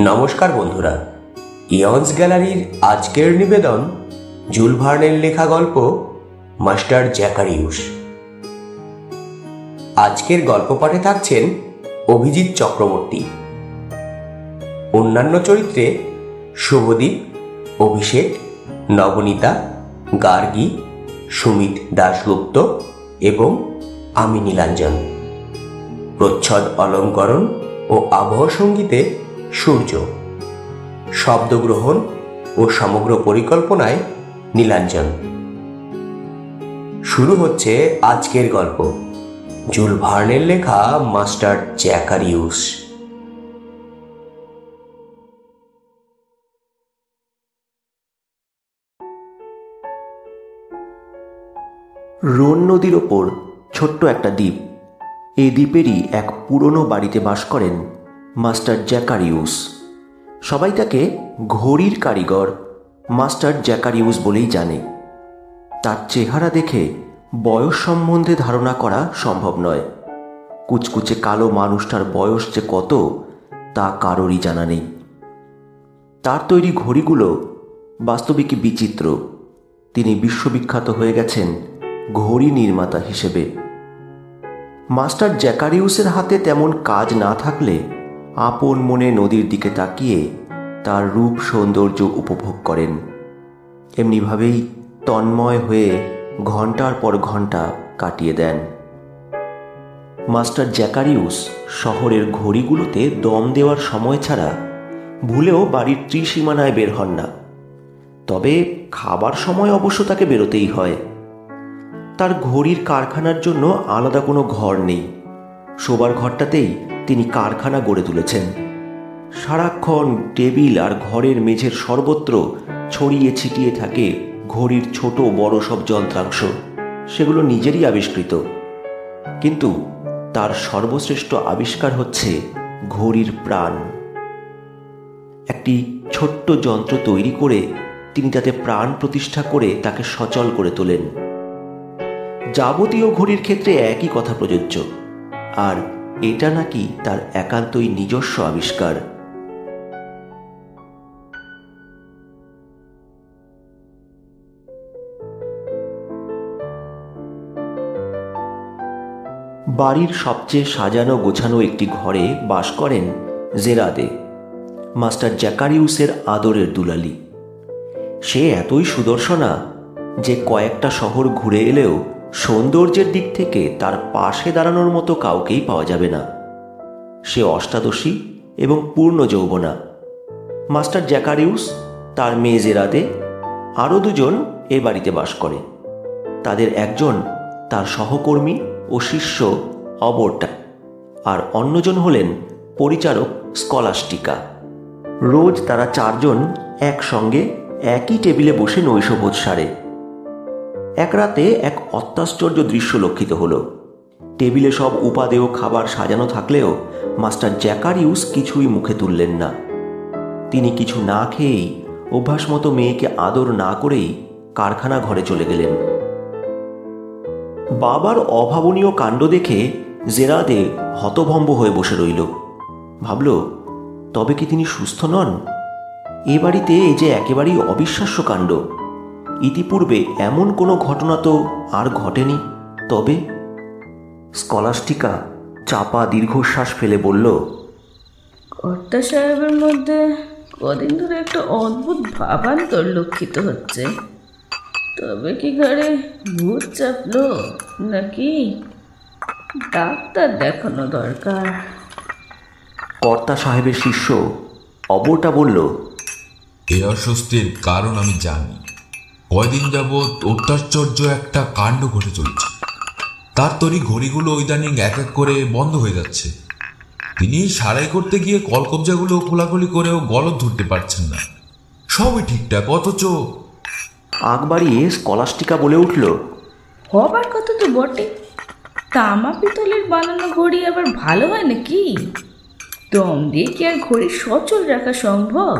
নমস্কার বন্ধুরা, ইয়ন্স গ্যালারির আজকের নিবেদন জুল ভার্নের লেখা গল্প মাস্টার জ্যাকারিউস। আজকের গল্প পাঠে থাকছেন অভিজিৎ চক্রবর্তী। অন্যান্য চরিত্রে শুভদীপ, অভিষেক, নবনীতা, গার্গী, সুমিত দাশগুপ্ত এবং আমি নীলাঞ্জন। প্রচ্ছদ অলঙ্করণ ও আবহ সঙ্গীতে সূর্য, শব্দগ্রহণ ও সমগ্র পরিকল্পনায় নীলাঞ্জন। শুরু হচ্ছে আজকের গল্প, জুল ভার্নের লেখা মাস্টার জ্যাকারিউস। রোন নদীর ওপর ছোট্ট একটা দ্বীপ। এই দ্বীপেরই এক পুরনো বাড়িতে বাস করেন মাস্টার জ্যাকারিউস। সবাই তাকে ঘড়ির কারিগর মাস্টার জ্যাকারিউস বলেই জানে। তার চেহারা দেখে বয়স সম্বন্ধে ধারণা করা সম্ভব নয়। কুচকুচে কালো মানুষটার বয়স যে কত তা কারোরই জানা নেই। তার তৈরি ঘড়িগুলো বাস্তবিকই বিচিত্র। তিনি বিশ্ববিখ্যাত হয়ে গেছেন ঘড়ি নির্মাতা হিসেবে। মাস্টার জ্যাকারিউসের হাতে তেমন কাজ না থাকলে আপন মনে নদীর দিকে তাকিয়ে তার রূপ সৌন্দর্য উপভোগ করেন। এমনিভাবেই তন্ময় হয়ে ঘন্টার পর ঘন্টা কাটিয়ে দেন। মাস্টার জ্যাকারিউস শহরের ঘড়িগুলোতে দম দেওয়ার সময় ছাড়া ভুলেও বাড়ির ত্রিসীমানায় বের হন না। তবে খাবার সময় অবশ্য তাকে বেরোতেই হয়। তার ঘড়ির কারখানার জন্য আলাদা কোনো ঘর নেই। শোবার ঘরটাতেই তিনি কারখানা গড়ে তুলেছেন। সারাক্ষণ টেবিল আর ঘরের মেঝের সর্বত্র ছড়িয়ে ছিটিয়ে থাকে ঘড়ির ছোট বড় সব যন্ত্রাংশ। সেগুলো নিজেরই আবিষ্কৃত, কিন্তু তার সর্বশ্রেষ্ঠ আবিষ্কার হচ্ছে ঘড়ির প্রাণ। একটি ছোট্ট যন্ত্র তৈরি করে তিনি তাতে প্রাণ প্রতিষ্ঠা করে তাকে সচল করে তোলেন। যাবতীয় ঘড়ির ক্ষেত্রে একই কথা প্রযোজ্য, আর এটা নাকি তার একান্তই নিজস্ব আবিষ্কার। বাড়ির সবচেয়ে সাজানো গোছানো একটি ঘরে বাস করেন জেরাদে, মাস্টার জ্যাকারিউসের আদরের দুলালি। সে এতই সুদর্শনা যে কয়েকটা শহর ঘুরে এলেও সৌন্দর্যের দিক থেকে তার পাশে দাঁড়ানোর মতো কাউকেই পাওয়া যাবে না। সে অষ্টাদশী এবং পূর্ণ যৌবনা। মাস্টার জ্যাকারিউস, তার মেয়ে জেরাদে, আরও দুজন এ বাড়িতে বাস করে। তাদের একজন তার সহকর্মী ও শিষ্য অবর্টা, আর অন্যজন হলেন পরিচারক স্কলাস্টিকা। রোজ তারা চারজন একসঙ্গে একই টেবিলে বসে নৈশভোজ সারে। এক রাতে এক অত্যাশ্চর্য দৃশ্য লক্ষিত হল। টেবিলে সব উপাদেয় খাবার সাজানো থাকলেও মাস্টার জ্যাকারিউস কিছুই মুখে তুললেন না। তিনি কিছু না খেয়েই, অভ্যাস মতো মেয়েকে আদর না করেই কারখানা ঘরে চলে গেলেন। বাবার অভাবনীয় কাণ্ড দেখে জেরাদে হতভম্ব হয়ে বসে রইল। ভাবল, তবে কি তিনি সুস্থ নন? এ বাড়িতে এই যে একেবারেই অবিশ্বাস্য কাণ্ড। ইতিপূর্বে এমন কোনো ঘটনা তো আর ঘটেনি। তবে স্কলাস্টিকা চাপা দীর্ঘশ্বাস ফেলে বলল, কর্তা সাহেবের মধ্যে কদিন ধরে একটা অদ্ভুত ভাবান্তর লক্ষিত হচ্ছে। তবে কি ঘরে ভূত চাপলো নাকি? ডাক্তার দেখানো দরকার। কর্তা সাহেবের শিষ্য অবর্টা বলল, এই অস্বস্তির কারণ আমি জানি। কয়দিন যাবৎ অত্যাশ্চর্য একটা কাণ্ড ঘটে চলছে। তার তৈরি ঘড়িগুলো ইদানিং এক এক করে বন্ধ হয়ে যাচ্ছে। তিনি সারাই করতে গিয়ে কলকবজাগুলো খোলাখুলি করেও গলদ ধরতে পারছেন না। সবই ঠিকঠাক, অথচ আগ বাড়িয়ে স্কলাস্টিকা বলে উঠল, হবার কথা তো বটে। তামা পিতলের বানানো ঘড়ি আবার ভালো হয় নাকি? দম দিয়ে কি আর ঘড়ি সচল রাখা সম্ভব?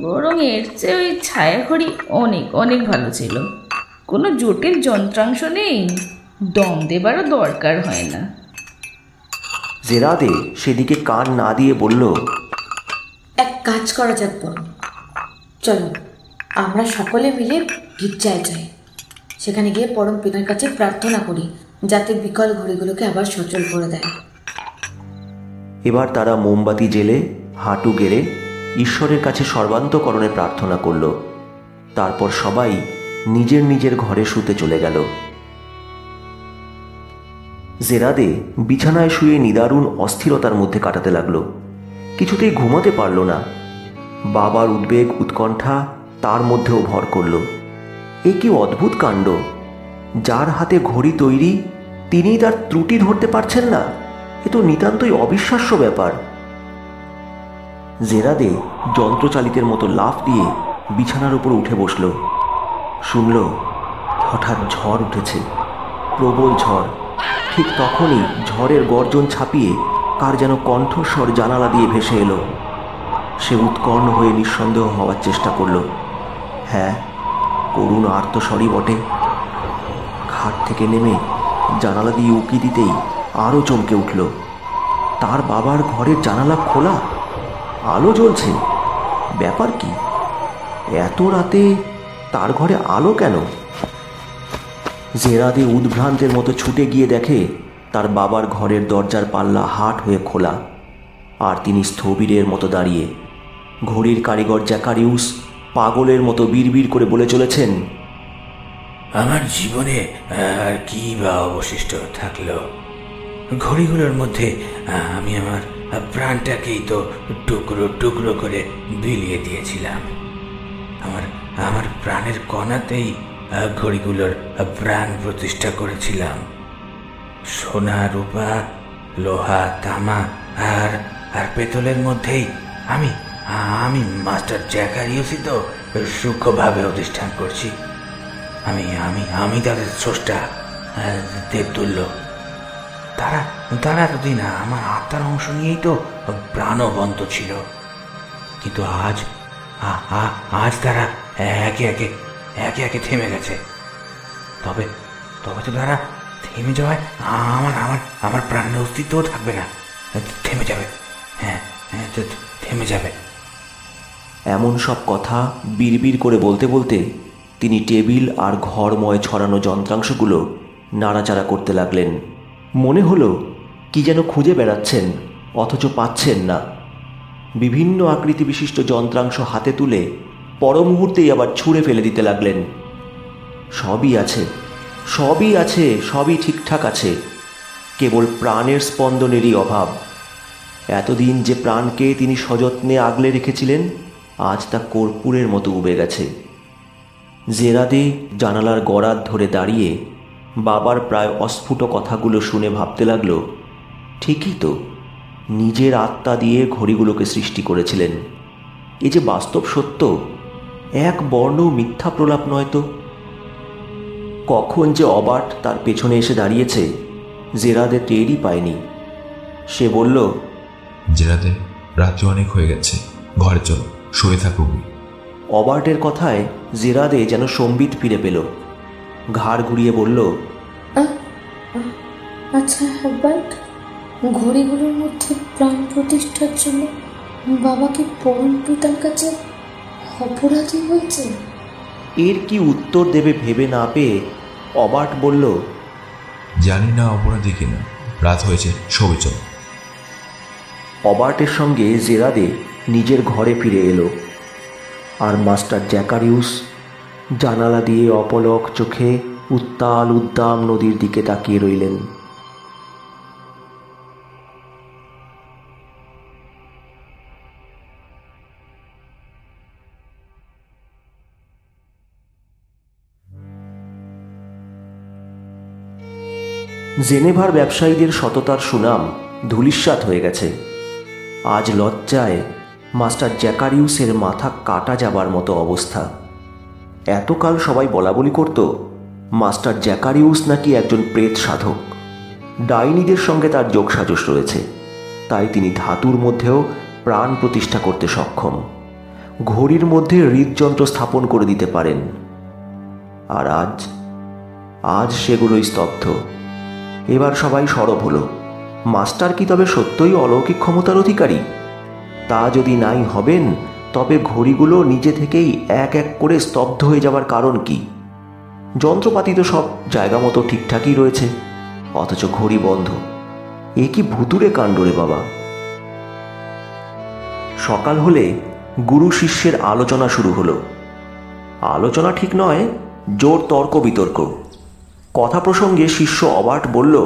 বরং এর চেয়ে ওই ছায়া ঘড়ি অনেক অনেক ভালো ছিল। কোনো জটিল যন্ত্রাংশ নেই, দম দেবারও দরকার হয় না। জেরাদে সেদিকে কান না দিয়ে বলল, এক কাজ করা যাক বোন, চলো আমরা সকলে মিলে গির্জায় যাই। সেখানে গিয়ে পরম পিতার কাছে প্রার্থনা করি যাতে বিকল ঘড়িগুলোকে আবার সচল করে দেয়। এবার তারা মোমবাতি জেলে হাঁটু গেড়ে ঈশ্বরের কাছে সর্বান্তকরণে প্রার্থনা করল। তারপর সবাই নিজের নিজের ঘরে শুতে চলে গেল। জেরাদে বিছানায় শুয়ে নিদারুণ অস্থিরতার মধ্যে কাটাতে লাগলো। কিছুতেই ঘুমাতে পারল না। বাবার উদ্বেগ উৎকণ্ঠা তার মধ্যেও ভর করল। এ কি অদ্ভুত কাণ্ড! যার হাতে ঘড়ি তৈরি তিনিই তার ত্রুটি ধরতে পারছেন না। এ তো নিতান্তই অবিশ্বাস্য ব্যাপার। জেরাদে যন্ত্রচালিতের মতো লাফ দিয়ে বিছানার উপর উঠে বসল। শুনল হঠাৎ ঝড় উঠেছে, প্রবল ঝড়। ঠিক তখনই ঝড়ের গর্জন ছাপিয়ে কার যেন কণ্ঠস্বর জানালা দিয়ে ভেসে এলো। সে উৎকণ্ঠ হয়ে নিঃসন্দেহ হওয়ার চেষ্টা করল। হ্যাঁ, করুণ আর্তস্বরই বটে। খাট থেকে নেমে জানালা দিয়ে উঁকি দিতেই আরও চমকে উঠল। তার বাবার ঘরের জানালা খোলা, আলো জ্বলছে। ব্যাপার কি? এত রাতে তার ঘরে আলো কেন? জেরাদে উদ্ভ্রান্তের মতো ছুটে গিয়ে দেখে তার বাবার ঘরের দরজার পাল্লা হাট হয়ে খোলা, আর তিনি স্থবিরের মতো দাঁড়িয়ে। ঘড়ির কারিগর জ্যাকারিউস পাগলের মতো বিড়বিড় করে বলে চলেছেন, আমার জীবনে আর কি বা অবশিষ্ট থাকলো? ঘড়িগুলোর মধ্যে আমি আমার প্রাণটাকেই তো টুকরো টুকরো করে বিলিয়ে দিয়েছিলাম। আমার প্রাণের কণাতেই ঘড়িগুলোর প্রাণ প্রতিষ্ঠা করেছিলাম। সোনা রূপা লোহা তামা আর পেতলের মধ্যেই আমি আমি মাস্টার জ্যাকারিউসই তো সূক্ষ্মভাবে অধিষ্ঠান করছি। আমি আমি আমি তাদের স্রষ্টা, দেবতুল্য। তারা এতদিন আমার আত্মার অংশ নিয়েই তো প্রাণবন্ত ছিল, কিন্তু আজ তারা একে একে থেমে গেছে। তবে তো তারা থেমে যাওয়ায় আমার প্রাণের অস্তিত্বও থাকবে না, থেমে যাবে। হ্যাঁ, থেমে যাবে। এমন সব কথা বিড়বিড় করে বলতে বলতে তিনি টেবিল আর ঘরময় ছড়ানো যন্ত্রাংশগুলো নাড়াচাড়া করতে লাগলেন। মনে হলো কি যেন খুঁজে বেড়াচ্ছেন, অথচ পাচ্ছেন না। বিভিন্ন আকৃতি বিশিষ্ট যন্ত্রাংশ হাতে তুলে পর মুহূর্তেই আবার ছুঁড়ে ফেলে দিতে লাগলেন। সবই আছে, সবই আছে, সবই ঠিকঠাক আছে, কেবল প্রাণের স্পন্দনেরই অভাব। এতদিন যে প্রাণকে তিনি সযত্নে আগলে রেখেছিলেন, আজ তা কর্পূরের মতো উবে গেছে। জেরাদে জানালার গড়াত ধরে দাঁড়িয়ে বাবার প্রায় অস্ফুট কথাগুলো শুনে ভাবতে লাগল, ঠিকই তো, নিজের আত্মা দিয়ে ঘড়িগুলোকে সৃষ্টি করেছিলেন। এ যে বাস্তব সত্য, এক বর্ণ মিথ্যা প্রলাপ নয় তো। কখন যে অবাট তার পেছনে এসে দাঁড়িয়েছে জেরাদে টেরই পায়নি। সে বলল, জেরাদে, রাত্রি অনেক হয়ে গেছে, ঘরে চলো, শুয়ে থাকো। অবার্টের কথায় জেরাদে যেন সম্বিত ফিরে পেল। ঘাড় ঘুরিয়ে বলল, আচ্ছা হারবার্ট, ঘড়িগুলোর মধ্যে প্রাণ প্রতিষ্ঠার জন্য বাবাকে পরম পিতার কাছে অপরাধী হয়েছে? এর কি উত্তর দেবে ভেবে না পেয়ে অবার্ট বলল, জানি না অপরাধী কিনা, রাত হয়েছে, শোবে চলো। অবার্টের সঙ্গে জেরাদে নিজের ঘরে ফিরে এলো, আর মাস্টার জ্যাকারিউস জানালা দিয়ে অপলক চোখে উত্তাল উদ্দাম নদীর দিকে তাকিয়ে রইলেন। জেনেভার ব্যবসায়ীদের সততার সুনাম ধূলিসাৎ হয়ে গেছে। আজ লজ্জায় মাস্টার জ্যাকারিউসের মাথা কাটা যাবার মতো অবস্থা। এতকাল সবাই বলাবলি করত মাস্টার জ্যাকারিউস নাকি একজন প্রেত সাধক, ডাইনিদের সঙ্গে তার যোগসাজশ রয়েছে, তাই তিনি ধাতুর মধ্যেও প্রাণ প্রতিষ্ঠা করতে সক্ষম, ঘড়ির মধ্যে হৃদযন্ত্র স্থাপন করে দিতে পারেন। আর আজ সেগুলোই স্তব্ধ। এবার সবাই সরব হলো। মাস্টার কি তবে সত্যই অলৌকিক ক্ষমতার অধিকারী? তা যদি নাই হবেন, তবে ঘড়িগুলো নিজে থেকেই এক এক করে স্তব্ধ হয়ে যাবার কারণ কি? যন্ত্রপাতি তো সব জায়গা মতো ঠিকঠাকই রয়েছে, অথচ ঘড়ি বন্ধ। এ কি ভুতুড়ে কাণ্ড রে বাবা! সকাল হলে গুরু শিষ্যের আলোচনা শুরু হলো। আলোচনা ঠিক নয়, জোর তর্ক বিতর্ক। কথা প্রসঙ্গে শিষ্য অবাট বলল,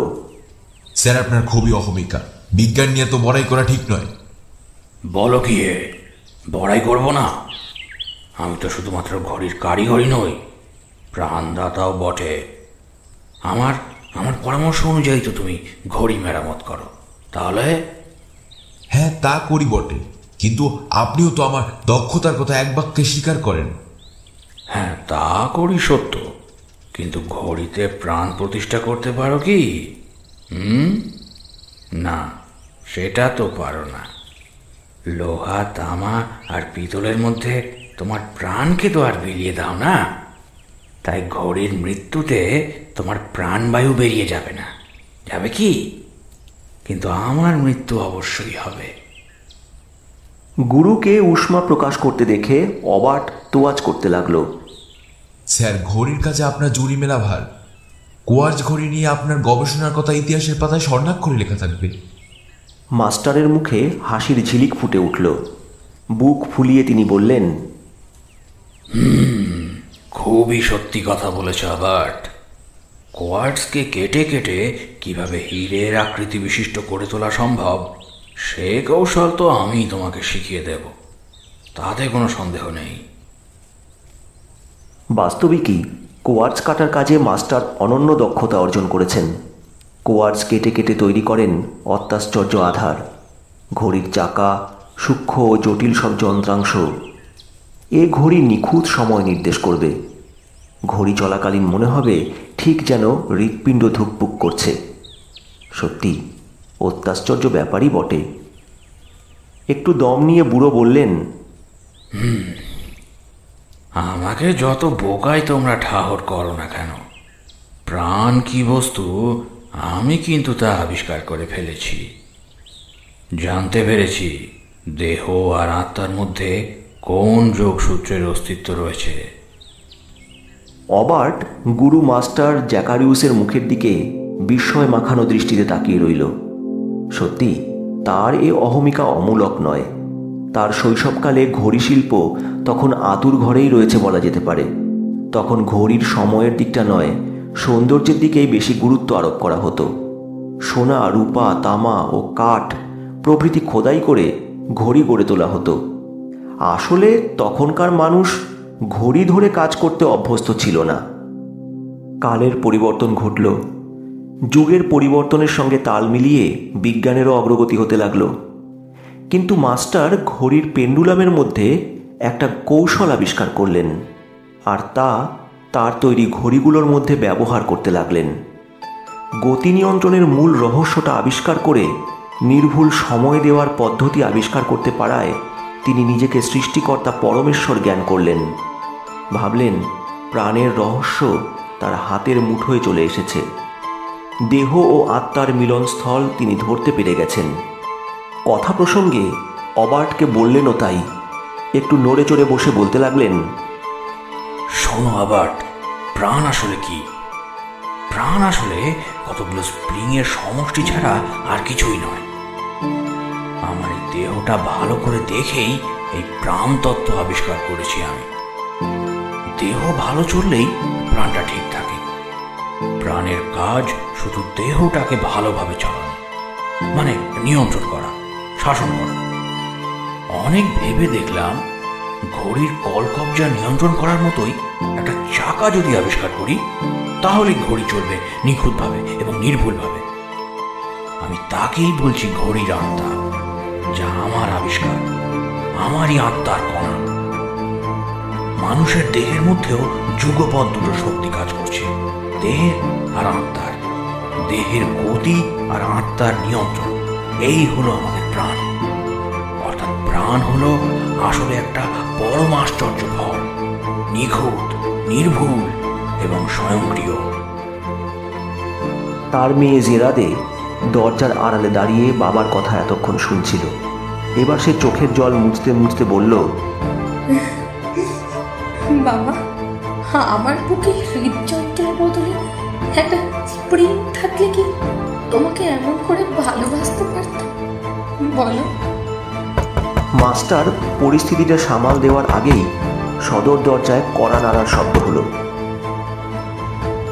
স্যার, আপনার খুবই অহমিকা। বিজ্ঞান নিয়ে তো বড়াই করা ঠিক নয়। বলো কি হে, বড়াই করব না? আমি তো শুধুমাত্র ঘড়ির কারিগরই নই, প্রাণদাতাও বটে। আমার আমার পরামর্শ অনুযায়ী তো তুমি ঘড়ি মেরামত করো, তাহলে? হ্যাঁ, তা করি বটে, কিন্তু আপনিও তো আমার দক্ষতার কথা এক বাক্যে স্বীকার করেন। হ্যাঁ, তা করি সত্য, কিন্তু ঘড়িতে প্রাণ প্রতিষ্ঠা করতে পারো কি? না, সেটা তো পারো না। লোহা, তামা আর পিতলের মধ্যে তোমার প্রাণকে তো আর বিলিয়ে দাও না। তাই ঘড়ির মৃত্যুতে তোমার প্রাণবায়ু বেরিয়ে যাবে না, যাবে কি? কিন্তু আমার মৃত্যু অবশ্যই হবে। গুরুকে উষ্মা প্রকাশ করতে দেখে অবাট তোয়াজ করতে লাগলো। স্যার, ঘড়ির কাছে আপনার জুড়ি মেলা ভার। কোয়ার্জ ঘড়ি নিয়ে আপনার গবেষণার কথা ইতিহাসের পাতায় স্বর্ণাক্ষরে লেখা থাকবে। মাস্টারের মুখে হাসির ঝিলিক ফুটে উঠল। বুক ফুলিয়ে তিনি বললেন, খুবই সত্যি কথা বলেছ আবাট। কোয়ার্টসকে কেটে কেটে কিভাবে হীরের আকৃতি বিশিষ্ট করে তোলা সম্ভব, সে কৌশল তো আমি তোমাকে শিখিয়ে দেব, তাতে কোনো সন্দেহ নেই। বাস্তবিকই কোয়ার্টস কাটার কাজে মাস্টার অনন্য দক্ষতা অর্জন করেছেন। কোয়ার্টস কেটে কেটে তৈরি করেন অত্যাশ্চর্য আধার, ঘড়ির চাকা, সূক্ষ্ম ও জটিল সব যন্ত্রাংশ। এ ঘড়ি নিখুঁত সময় নির্দেশ করবে। ঘড়ি চলাকালীন মনে হবে ঠিক যেন হৃৎপিণ্ড ধুকপুক করছে। সত্যি অত্যাশ্চর্য ব্যাপারই বটে। একটু দম নিয়ে বুড়ো বললেন, আমাকে যত বোকাই তোমরা ঠাহর করো না কেন, প্রাণ কি বস্তু আমি কিন্তু তা আবিষ্কার করে ফেলেছি। জানতে পেরেছি দেহ আর আত্মার মধ্যে কোন যোগসূত্রের অস্তিত্ব রয়েছে। অবার্ট গুরু মাস্টার জ্যাকারিউসের মুখের দিকে বিস্ময় মাখানো দৃষ্টিতে তাকিয়ে রইল। সত্যি তার এ অহমিকা অমূলক নয়। তার শৈশবকালে ঘড়ি শিল্প তখন আতুর ঘরেই রয়েছে বলা যেতে পারে। তখন ঘড়ির সময়ের দিকটা নয়, সৌন্দর্যের দিকেই বেশি গুরুত্ব আরোপ করা হতো। সোনা, রূপা, তামা ও কাঠ প্রভৃতি খোদাই করে ঘড়ি গড়ে তোলা হতো। আসলে তখনকার মানুষ ঘড়ি ধরে কাজ করতে অভ্যস্ত ছিল না। কালের পরিবর্তন ঘটল। যুগের পরিবর্তনের সঙ্গে তাল মিলিয়ে বিজ্ঞানেরও অগ্রগতি হতে লাগলো। কিন্তু মাস্টার ঘড়ির পেন্ডুলামের মধ্যে একটা কৌশল আবিষ্কার করলেন, আর তা তার তৈরি ঘড়িগুলোর মধ্যে ব্যবহার করতে লাগলেন। গতি নিয়ন্ত্রণের মূল রহস্যটা আবিষ্কার করে নির্ভুল সময় দেওয়ার পদ্ধতি আবিষ্কার করতে পারায় তিনি নিজেকে সৃষ্টিকর্তা পরমেশ্বর জ্ঞান করলেন। ভাবলেন প্রাণের রহস্য তার হাতের মুঠোয় চলে এসেছে। দেহ ও আত্মার মিলনস্থল তিনি ধরতে পেরে গেছেন। কথা প্রসঙ্গে অবার্টকে বললেনও তাই। একটু নড়ে চড়ে বসে বলতে লাগলেন, শোনো আবার্ট, প্রাণ আসলে কি? প্রাণ আসলে কতগুলো স্প্রিংয়ের সমষ্টি ছাড়া আর কিছুই নয়। আমার এই দেহটা ভালো করে দেখেই এই প্রাণ তত্ত্ব আবিষ্কার করেছি আমি। দেহ ভালো চললেই প্রাণটা ঠিক থাকে। প্রাণের কাজ শুধু দেহটাকে ভালোভাবে চালানো, মানে নিয়ন্ত্রণ করা, শাসন করা। অনেক ভেবে দেখলাম ঘড়ির কলকবজা নিয়ন্ত্রণ করার মতোই একটা চাকা যদি আবিষ্কার করি, তাহলে ঘড়ি চলবে নিখুঁতভাবে এবং নির্ভুলভাবে। আমি তাকেই বলছি ঘড়ির আত্মা, যা আমার আবিষ্কার, আমারই আত্মার কণা। মানুষের দেহের মধ্যেও যুগপৎ দুটো শক্তি কাজ করছে, দেহের আর আত্মার। দেহের গতি আর আত্মার নিয়ন্ত্রণ, এই হলো আমাদের প্রাণ। অর্থাৎ প্রাণ হলো আসলে একটা পরম আশ্চর্য ভর, নিখুঁত, নির্ভুল এবং স্বয়ংক্রিয়। তার মেয়ে জেরাদে দরজার আড়ালে দাঁড়িয়ে বাবার কথা এতক্ষণ শুনছিল। এবার সে চোখের জল মুছতে মুছতে বলল, বাবা, আমার বুকে হৃদযন্ত্রের বদলে একটা স্প্রিং থাকলে কি তোমাকে এমন করে ভালোবাসতে পারতাম বলো? মাস্টার পরিস্থিতিটা সামাল দেওয়ার আগেই সদর দরজায় কড়া নাড়ার শব্দ হলো।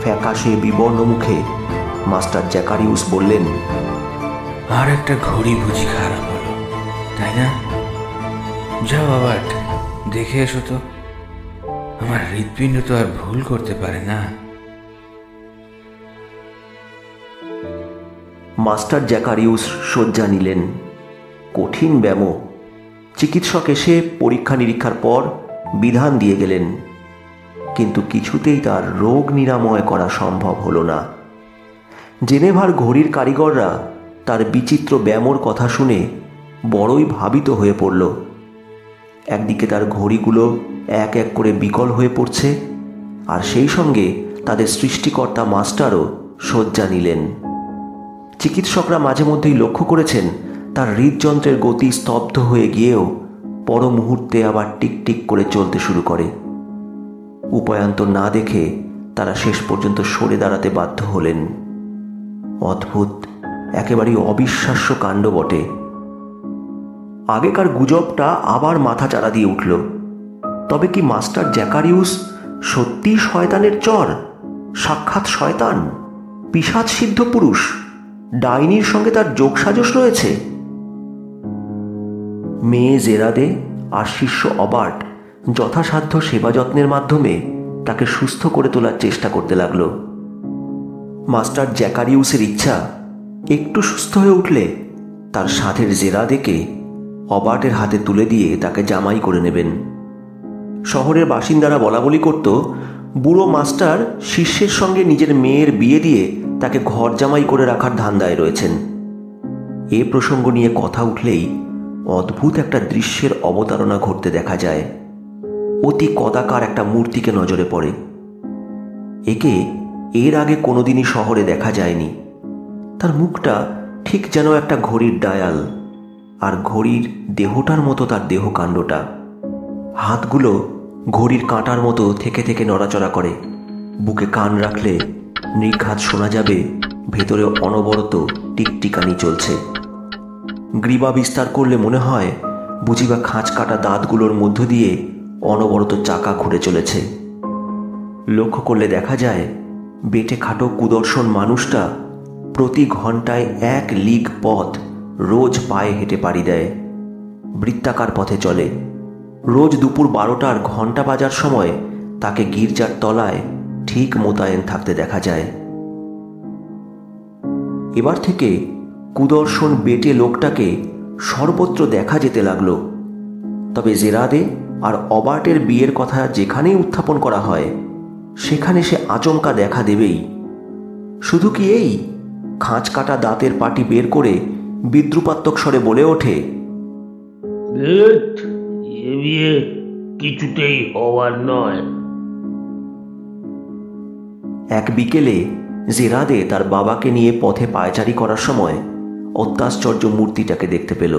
ফ্যাকাশে বিবর্ণ মুখে মাস্টার জ্যাকারিউস বললেন, আর একটা ঘড়ি বুঝি খারাপ হলো, তাই না? যাও আবার দেখে এসো তো, আমার হৃৎপিণ্ড তো আর ভুল করতে পারে না। মাস্টার জ্যাকারিউস শয্যা নিলেন। কঠিন ব্যায়াম। চিকিৎসক এসে পরীক্ষা নিরীক্ষার পর বিধান দিয়ে গেলেন, কিন্তু কিছুতেই তার রোগ নিরাময় করা সম্ভব হলো না। জেনেভার ঘড়ির কারিগররা তার বিচিত্র ব্যায়ামর কথা শুনে বড়ই ভাবিত হয়ে পড়ল। একদিকে তার ঘড়িগুলো এক এক করে বিকল হয়ে পড়ছে, আর সেই সঙ্গে তাদের সৃষ্টিকর্তা মাস্টারও শয্যা নিলেন। চিকিৎসকরা মাঝে মধ্যেই লক্ষ্য করেছেন তার হৃদযন্ত্রের গতি স্তব্ধ হয়ে গিয়েও পর মুহূর্তে আবার টিকটিক করে চলতে শুরু করে। উপায়ান্তর না দেখে তারা শেষ পর্যন্ত সরে দাঁড়াতে বাধ্য হলেন। অদ্ভুত, একেবারেই অবিশ্বাস্য কাণ্ড বটে। আগেকার গুজবটা আবার মাথা চাড়া দিয়ে উঠল। তবে কি মাস্টার জ্যাকারিউস সত্যি শয়তানের চর? সাক্ষাৎ শয়তান, পিশাচ সিদ্ধ পুরুষ, ডাইনির সঙ্গে তার যোগসাজশ রয়েছে? মেয়ে জেরাদে আর শিষ্য অবার্ট যথাসাধ্য সেবা যত্নের মাধ্যমে তাকে সুস্থ করে তোলার চেষ্টা করতে লাগল। মাস্টার জ্যাকারিউসের ইচ্ছা একটু সুস্থ হয়ে উঠলে তার সাথের জেরাদেকে অবার্টের হাতে তুলে দিয়ে তাকে জামাই করে নেবেন। শহরের বাসিন্দারা বলা বলি করত, বুড়ো মাস্টার শিষ্যের সঙ্গে নিজের মেয়ের বিয়ে দিয়ে তাকে ঘর জামাই করে রাখার ধান্দায় রয়েছেন। এ প্রসঙ্গ নিয়ে কথা উঠলেই অদ্ভুত একটা দৃশ্যের অবতারণা ঘটতে দেখা যায়। অতি কদাকার একটা মূর্তিকে নজরে পড়ে। একে এর আগে কোনোদিনই শহরে দেখা যায়নি। তার মুখটা ঠিক যেন একটা ঘড়ির ডায়াল, আর ঘড়ির দেহটার মতো তার দেহকাণ্ডটা। হাতগুলো ঘড়ির কাঁটার মতো থেকে থেকে নড়াচড়া করে। বুকে কান রাখলে নির্ঘাত শোনা যাবে ভেতরে অনবরত টিকটিকানি চলছে। গ্রীবা বিস্তার করলে মনে হয় বুঝিবা খাঁচ কাটা দাঁতগুলোর মধ্য দিয়ে অনবরত চাকা ঘুরে চলেছে। লক্ষ্য করলে দেখা যায় বেটে খাটো কুদর্শন মানুষটা প্রতি ঘন্টায় 1 লিগ পথ রোজ পায়ে হেঁটে পাড়ি দেয়। বৃত্তাকার পথে চলে। রোজ দুপুর 12টার ঘণ্টা বাজার সময় তাকে গির্জার তলায় ঠিক মোতায়েন থাকতে দেখা যায়। এবার থেকে কুদর্শন বেটে লোকটাকে সর্বত্র দেখা যেতে লাগলো। তবে জেরাদে আর অবার্টের বিয়ের কথা যেখানেই উত্থাপন করা হয় সেখানে সে আচমকা দেখা দেবেই। শুধু কি এই, খাঁচ কাটা দাঁতের পাটি বের করে বিদ্রুপাত্মক স্বরে বলে ওঠে, এ বিয়ে কিছুতেই হওয়ার নয়। এক বিকেলে জেরাদে তার বাবাকে নিয়ে পথে পায়চারি করার সময় অত্যাশ্চর্য মূর্তিটাকে দেখতে পেল।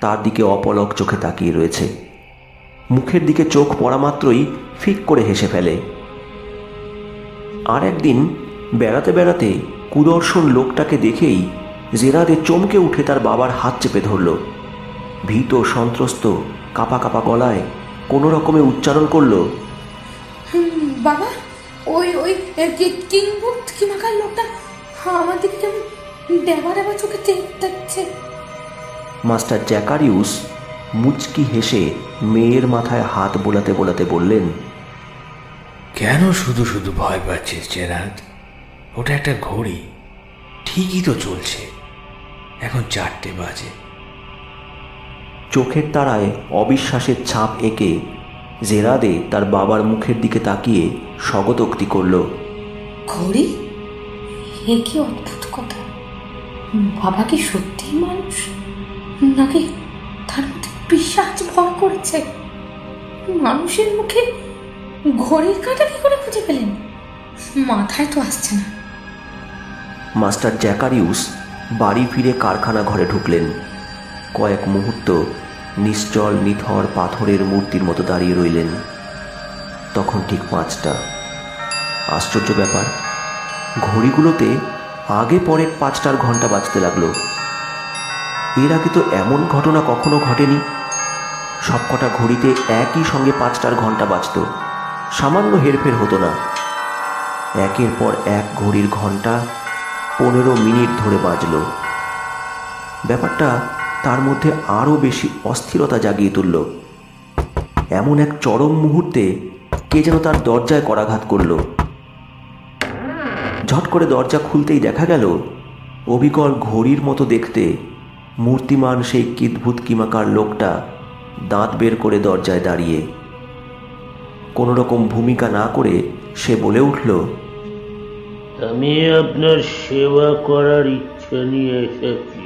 তার দিকে অপলক চোখে তাকিয়ে রয়েছে। মুখের দিকে চোখ পড়া মাত্রই ফিক করে হেসে ফেলে। আর একদিন বেড়াতে বেড়াতে কুদর্শন লোকটাকে দেখেই জেরাদে চমকে উঠে তার বাবার হাত চেপে ধরল। ভীত সন্ত্রস্ত কাপা কাপা গলায় কোনো রকমে উচ্চারণ করল, বাবা, ওই ওই কিংবুট কি মাখার লোকটা আমার দিকে কেমন ডেবা ডেবা চোখে দেখছে। মাস্টার জ্যাকারিউস মুচকি হেসে মেয়ের মাথায় হাত বোলাতে বোলাতে বললেন, কেন শুধু শুধু ভয় পাচ্ছিস জেরাদ? ওটা একটা ঘড়ি, ঠিকই তো চলছে। এখন 4টে বাজে। চোখের তারায় অবিশ্বাসের ছাপ এঁকে জেরাদে তার বাবার মুখের দিকে তাকিয়ে স্বগতোক্তি করল, ঘড়ি? এ কি অদ্ভুত কথা! বাবা কি সত্যিই মানুষ, নাকি তার মধ্যে পিশাচ ভর করেছে? মানুষের মুখে ঘড়ির কাঁটা কি করে খুঁজে পেলেন? মাথায় তো আসছে না। মাস্টার জ্যাকারিউস বাড়ি ফিরে কারখানা ঘরে ঢুকলেন। কয়েক মুহূর্ত নিশ্চল নিথর পাথরের মূর্তির মতো দাঁড়িয়ে রইলেন। তখন ঠিক 5টা। আশ্চর্য ব্যাপার, ঘড়িগুলোতে আগে পরে 5টার ঘন্টা বাজতে লাগলো। এর আগে তো এমন ঘটনা কখনো ঘটেনি। সবকটা ঘড়িতে একই সঙ্গে 5টার ঘন্টা বাজত, সামান্য হেরফের হতো না। একের পর এক ঘড়ির ঘন্টা 15 মিনিট ধরে বাজল। ব্যাপারটা তার মধ্যে আরও বেশি অস্থিরতা জাগিয়ে তুলল। এমন এক চরম মুহূর্তে কে যেন তার দরজায় করাঘাত করল। ঝট করে দরজা খুলতেই দেখা গেল অবিকল ঘড়ির মতো দেখতে মূর্তিমান সেই কিদ্ভুত কিমাকার লোকটা দাঁত বের করে দরজায় দাঁড়িয়ে। কোনো রকম ভূমিকা না করে সে বলে উঠল, আমি আপনার সেবা করার ইচ্ছে নিয়ে এসেছি।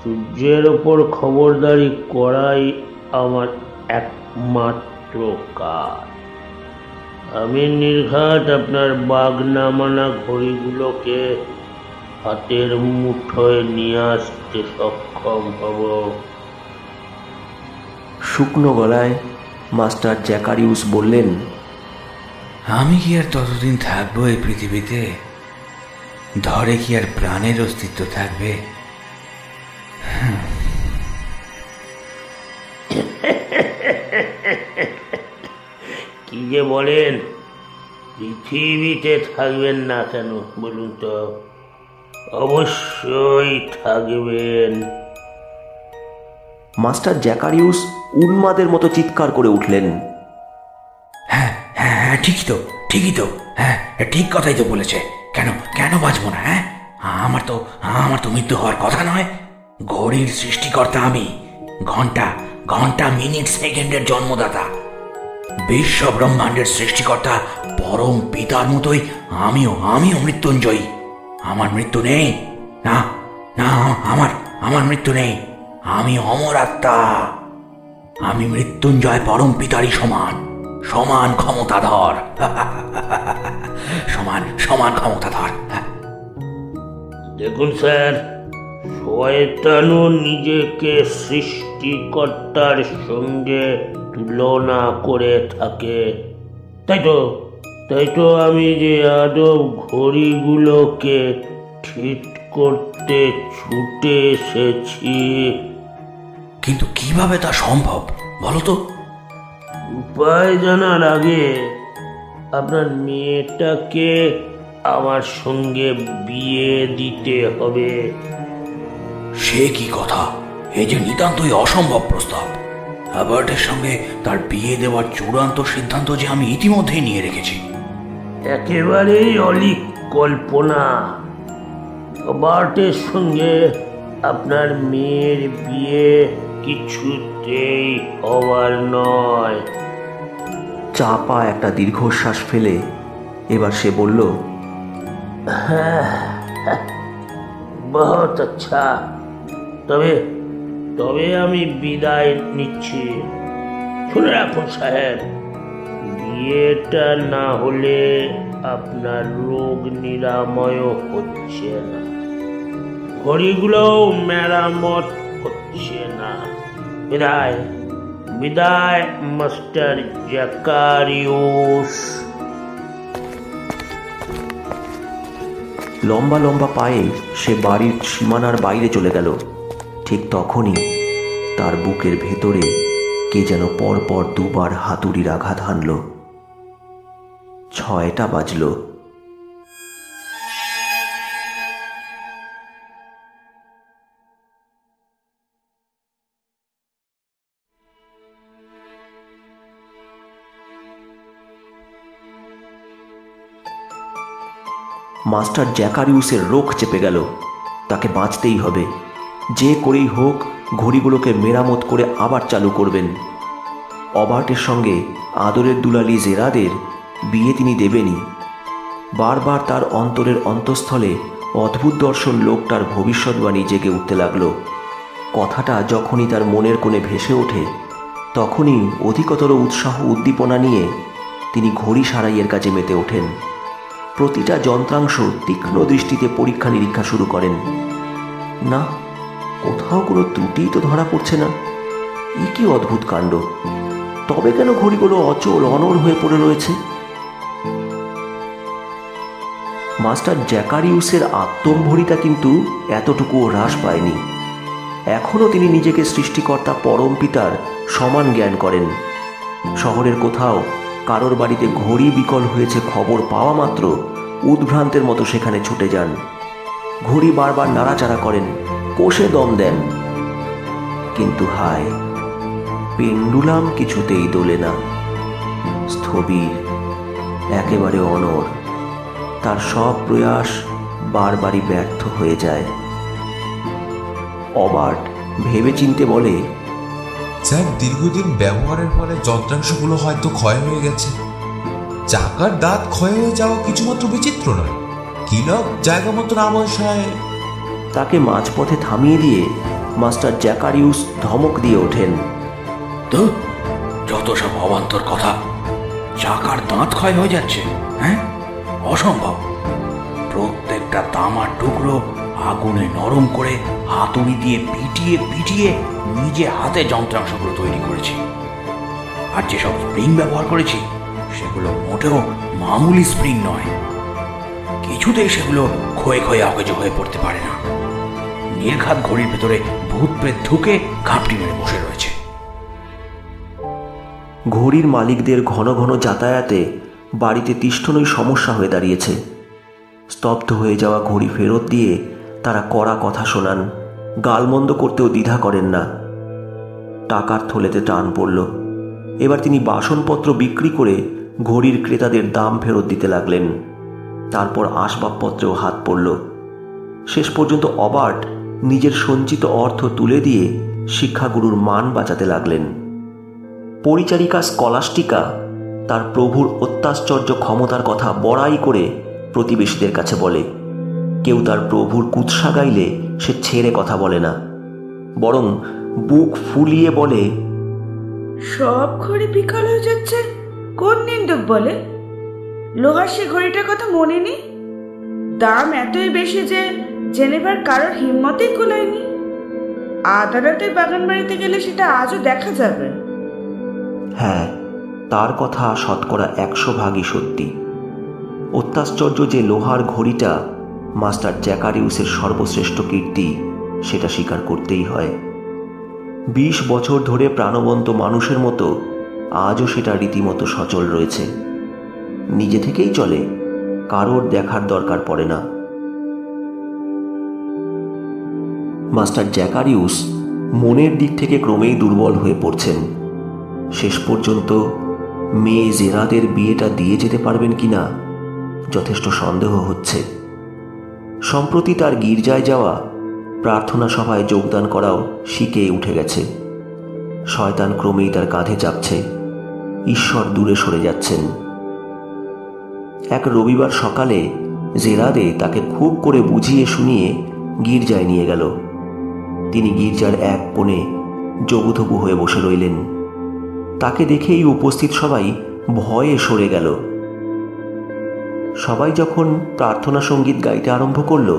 সূর্যের ওপর খবরদারি করাই আমার একমাত্র কাজ। আমি নির্ঘাত আপনার বাগনামানা ঘড়িগুলোকে হাতের মুঠোয় নিয়ে আসতে সক্ষম হব। শুকনো গলায় মাস্টার জ্যাকারিউস বললেন, আমি কি আর ততদিন থাকবো এই পৃথিবীতে? ধরে কি আর প্রাণের অস্তিত্ব থাকবে? কি যে বলেন, পৃথিবীতে থাকবেন না কেন বলুন তো? অবশ্যই থাকবেন। মাস্টার জ্যাকারিউস উন্মাদের মতো চিৎকার করে উঠলেন, হ্যাঁ হ্যাঁ হ্যাঁ, ঠিকই তো, হ্যাঁ ঠিক কথাই তো বলেছে। কেন কেন বাঁচবো না? হ্যাঁ, আমার তো মৃত্যু হওয়ার কথা নয়। ঘড়ির সৃষ্টিকর্তা আমি, ঘন্টা ঘন্টা মিনিট সেকেন্ডের জন্মদাতা, বিশ্ব ব্রহ্মাণ্ডের সৃষ্টিকর্তা পরম পিতার মতোই আমিও মৃত্যুঞ্জয়ী। আমার মৃত্যু নেই, না না, আমার মৃত্যু নেই। আমি অমর আত্মা। আমি মৃত্যুঞ্জয় পরম পিতারই সমান ক্ষমতাধর। সমান ক্ষমতাধর। দেখুন স্যার, শয়তানও নিজেকে সৃষ্টিকর্তার সঙ্গে তুলনা করে থাকে। তাই তো আমি যে আদব ঘড়িগুলোকে ঠিক করতে ছুটে এসেছি। কিন্তু কিভাবে তা সম্ভব বলো তো? উপায় জানার আগে আপনার মেয়েটাকে আমার সঙ্গে বিয়ে দিতে হবে। সে কি কথা? এই যে নিতান্তই অসম্ভব প্রস্তাব। হাবার্টের সঙ্গে তার বিয়ে দেওয়ার চূড়ান্ত সিদ্ধান্ত যে আমি ইতিমধ্যেই নিয়ে রেখেছি। একেবারেই অলীক কল্পনা। হাবার্টের সঙ্গে আপনার মেয়ের বিয়ে কিছুতেই হওয়ার নয়। চাপা একটা দীর্ঘশ্বাস ফেলে এবার সে বলল, বহুত আচ্ছা, তবে আমি বিদায় নিচ্ছি। শুনে রাখুন সাহেব, বিয়েটা না হলে আপনার রোগ নিরাময় হচ্ছে না, ঘড়িগুলোও মেরামত হচ্ছে না। বিদায় মাস্টার জ্যাকারিউস। লম্বা লম্বা পায়ে সে বাড়ির সীমানার বাইরে চলে গেল। ঠিক তখনই তার বুকের ভেতরে কে যেন পরপর 2বার হাতুড়ির আঘাত হানল। 6টা বাজল। মাস্টার জ্যাকারিউসের রোখ চেপে গেল। তাকে বাঁচতেই হবে, যে করেই হোক ঘড়িগুলোকে মেরামত করে আবার চালু করবেন। অবার্টের সঙ্গে আদরের দুলালি জেরাদের বিয়ে তিনি দেবেনই। বারবার তার অন্তরের অন্তঃস্থলে অদ্ভুত দর্শন লোকটার ভবিষ্যৎবাণী জেগে উঠতে লাগল। কথাটা যখনই তার মনের কোণে ভেসে ওঠে, তখনই অধিকতর উৎসাহ উদ্দীপনা নিয়ে তিনি ঘড়ি সারাইয়ের কাজে মেতে ওঠেন। প্রতিটা যন্ত্রাংশ তীক্ষ্ণ দৃষ্টিতে পরীক্ষা নিরীক্ষা শুরু করেন। না, কোথাও কোনো ত্রুটিই তো ধরা পড়ছে না। এ কি অদ্ভুত কাণ্ড! তবে কেন ঘড়িগুলো অচল অনড় হয়ে পড়ে রয়েছে? মাস্টার জ্যাকারিউসের আত্মম্ভরিতা কিন্তু এতটুকুও হ্রাস পায়নি। এখনও তিনি নিজেকে সৃষ্টিকর্তা পরম পিতার সমান জ্ঞান করেন। শহরের কোথাও কারোর বাড়িতে ঘড়ি বিকল হয়েছে খবর পাওয়া মাত্র উদ্ভ্রান্তের মতো সেখানে ছুটে যান। ঘড়ি বারবার নাড়াচাড়া করেন, কষে দম দেন, কিন্তু হায়, পেন্ডুলাম কিছুতেই দোলে না। স্থবির, একেবারে অনড়। তার সব প্রয়াস বারবারই ব্যর্থ হয়ে যায়। অবার্ট ভেবেচিন্তে বলে, স্যার, দীর্ঘদিন ব্যবহারের ফলে যন্ত্রাংশগুলো হয়তো ক্ষয় হয়ে গেছে। চাকার দাঁত ক্ষয় হয়ে যাওয়া কিছুমাত্র বিচিত্র নয়। কিলক জায়গা মতো না বসায়। তাকে মাঝপথে থামিয়ে দিয়ে মাস্টার জ্যাকারিউস ধমক দিয়ে ওঠেন, তো যত সব অবান্তর কথা! চাকার দাঁত ক্ষয় হয়ে যাচ্ছে? হ্যাঁ, অসম্ভব। প্রত্যেকটা তামার টুকরো আগুনে নরম করে হাতুড়ি দিয়ে পিটিয়ে পিটিয়ে নিজে হাতে যন্ত্রাংশগুলো তৈরি করেছি। আর যেসব স্প্রিং ব্যবহার করেছি সেগুলো মোটেও মামুলি স্প্রিং নয়। কিছুতেই সেগুলো ক্ষয়ে ক্ষয়ে অকেজো হয়ে পড়তে পারে না। নির্ঘাত ঘড়ির ভেতরে ভূত প্রেত ঢুকে ঘাপটি মেরে বসে রয়েছে। ঘড়ির মালিকদের ঘন ঘন যাতায়াতে বাড়িতে তিষ্ঠনই সমস্যা হয়ে দাঁড়িয়েছে। স্তব্ধ হয়ে যাওয়া ঘড়ি ফেরত দিয়ে তারা কড়া কথা শোনান, গালমন্দ করতেও দ্বিধা করেন না। টাকার থলেতে টান পড়ল। এবার তিনি বাসনপত্র বিক্রি করে ঘড়ির ক্রেতাদের দাম ফেরত দিতে লাগলেন। তারপর আসবাবপত্রেও হাত পড়ল। শেষ পর্যন্ত অবার্ট নিজের সঞ্চিত অর্থ তুলে দিয়ে শিক্ষাগুরুর মান বাঁচাতে লাগলেন। পরিচারিকা স্কলাস্টিকা তার প্রভুর অত্যাশ্চর্য ক্ষমতার কথা বড়াই করে প্রতিবেশীদের কাছে বলে। কেউ তার প্রভুর কুৎসা গাইলে সে ছেড়ে কথা বলে না, বরং বুক ফুলিয়ে বলে, সব ঘড়ি বিকল হয়ে যাচ্ছে। কোন নিন্দুক বলে? লোহার সে ঘড়িটার কথা মনে নেই? দাম এতই বেশি যে জেনেভার কারোর হিম্মতেই কুলায়নি। আদালতের বাগান বাড়িতে গেলে সেটা আজও দেখা যাবে। হ্যাঁ, তার কথা 100% সত্যি। অত্যাশ্চর্য যে লোহার ঘড়িটা মাস্টার জ্যাকারিউসের সর্বশ্রেষ্ঠ কীর্তি, সেটা স্বীকার করতেই হয়। 20 বছর ধরে প্রাণবন্ত মানুষের মতো আজও সেটা রীতিমতো সচল রয়েছে। নিজে থেকেই চলে, কারোর দেখার দরকার পড়ে না। মাস্টার জ্যাকারিউস মনের দিক থেকে ক্রমেই দুর্বল হয়ে পড়ছেন। শেষ পর্যন্ত মেয়ে জেরাদের বিয়েটা দিয়ে যেতে পারবেন কিনা যথেষ্ট সন্দেহ হচ্ছে। সম্প্রতি তার গির্জায় যাওয়া, প্রার্থনা সভায় যোগদান করাও শিখে উঠে গেছে। শয়তান ক্রমেই তার কাঁধে চাপছে, ঈশ্বর দূরে সরে যাচ্ছেন। এক রবিবার সকালে জেরাদে তাকে খুব করে বুঝিয়ে শুনিয়ে গির্জায় নিয়ে গেল। তিনি গির্জার এক কোণে জবুথবু হয়ে বসে রইলেন। তাকে দেখেই উপস্থিত সবাই ভয়ে সরে গেল। সবাই যখন প্রার্থনা সঙ্গীত গাইতে আরম্ভ করল,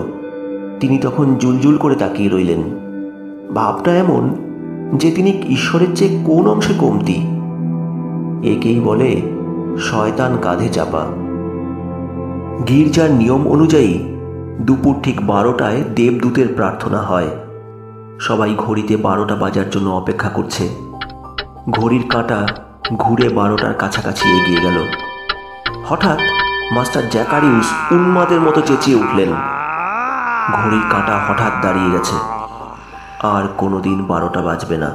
তিনি তখন জুলজুল করে তাকিয়ে রইলেন। ভাবটা এমন যে তিনি ঈশ্বরের চেয়ে কোন অংশে কমতি। একেই বলে শয়তান কাঁধে চাপা। গির্জার নিয়ম অনুযায়ী দুপুর ঠিক 12টায় দেবদূতের প্রার্থনা হয়। সবাই ঘড়িতে 12টা বাজার জন্য অপেক্ষা করছে। ঘড়ির কাঁটা ঘুরে 12টার কাছাকাছি এগিয়ে গেল। হঠাৎ মাস্টার জ্যাকারিউস উন্মাদের মতো চেঁচিয়ে উঠলেন। ঘড়ির কাঁটা হঠাৎ দাঁড়িয়ে গেছে। আর কোনোদিন 12টা বাজবে না,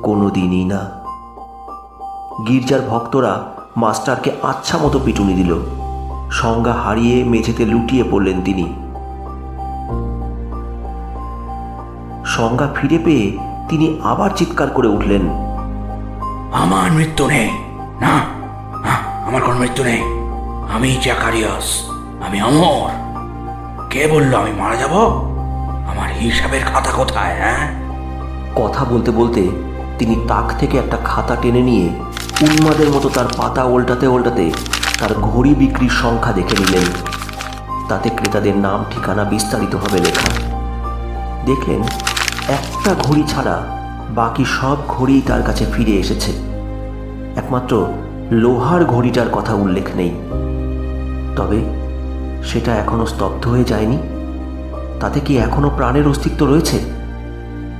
কোনোদিনই না। গির্জার ভক্তরা মাস্টারকে আচ্ছা মতো পিটুনি দিল। সংজ্ঞা হারিয়ে মেঝেতে লুটিয়ে পড়লেন তিনি। সংজ্ঞা ফিরে পেয়ে তিনি আবার চিৎকার করে উঠলেন, আমার মৃত্যু নেই, না, আমার কোনো মৃত্যু নেই। আমি জ্যাকারিয়াস, আমি অমর। কে বললো আমি মারা যাব? আমার হিসাবের খাতা কোথায়? হ্যাঁ। কথা বলতে বলতে তিনি তাক থেকে একটা খাতা টেনে নিয়ে উন্মাদের মতো তার পাতা ওল্টাতে ওল্টাতে তার ঘড়ি বিক্রির সংখ্যা দেখে নিলেন। তাতে ক্রেতাদের নাম ঠিকানা বিস্তারিতভাবে লেখা। দেখলেন একটা ঘড়ি ছাড়া বাকি সব ঘড়ি তার কাছে ফিরে এসেছে। একমাত্র লোহার ঘড়িটার কথা উল্লেখ নেই। তবে সেটা এখনো স্তব্ধ হয়ে যায়নি। তাতে কি এখনো প্রাণের অস্তিত্ব রয়েছে?